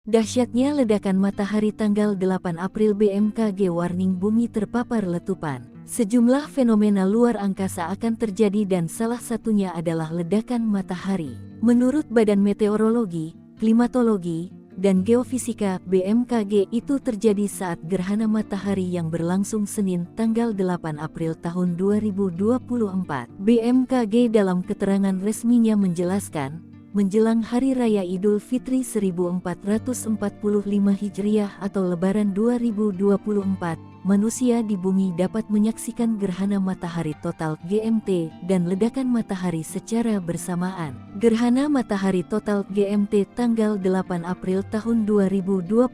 Dahsyatnya ledakan matahari tanggal 8 April. BMKG warning bumi terpapar letupan. Sejumlah fenomena luar angkasa akan terjadi dan salah satunya adalah ledakan matahari. Menurut Badan Meteorologi, Klimatologi, dan Geofisika BMKG itu terjadi saat gerhana matahari yang berlangsung Senin tanggal 8 April tahun 2024. BMKG dalam keterangan resminya menjelaskan, menjelang Hari Raya Idul Fitri 1445 Hijriah atau Lebaran 2024, manusia di bumi dapat menyaksikan gerhana matahari total GMT dan ledakan matahari secara bersamaan. Gerhana matahari total GMT tanggal 8 April tahun 2024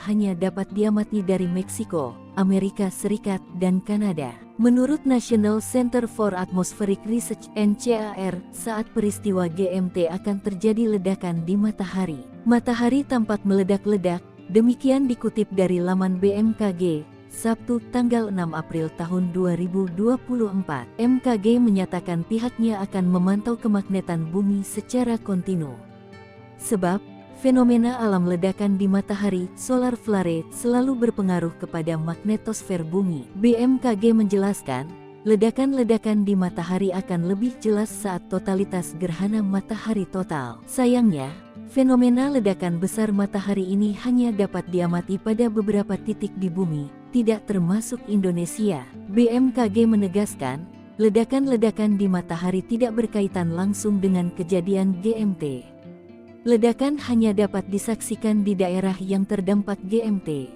hanya dapat diamati dari Meksiko, Amerika Serikat, dan Kanada. Menurut National Center for Atmospheric Research (NCAR), saat peristiwa GMT akan terjadi ledakan di matahari. Matahari tampak meledak-ledak, demikian dikutip dari laman BMKG, Sabtu tanggal 6 April tahun 2024. MKG menyatakan pihaknya akan memantau kemagnetan bumi secara kontinu. Sebab, fenomena alam ledakan di matahari, solar flare, selalu berpengaruh kepada magnetosfer bumi. BMKG menjelaskan, ledakan-ledakan di matahari akan lebih jelas saat totalitas gerhana matahari total. Sayangnya, fenomena ledakan besar matahari ini hanya dapat diamati pada beberapa titik di bumi, tidak termasuk Indonesia. BMKG menegaskan, ledakan-ledakan di matahari tidak berkaitan langsung dengan kejadian GMT. Ledakan hanya dapat disaksikan di daerah yang terdampak GMT.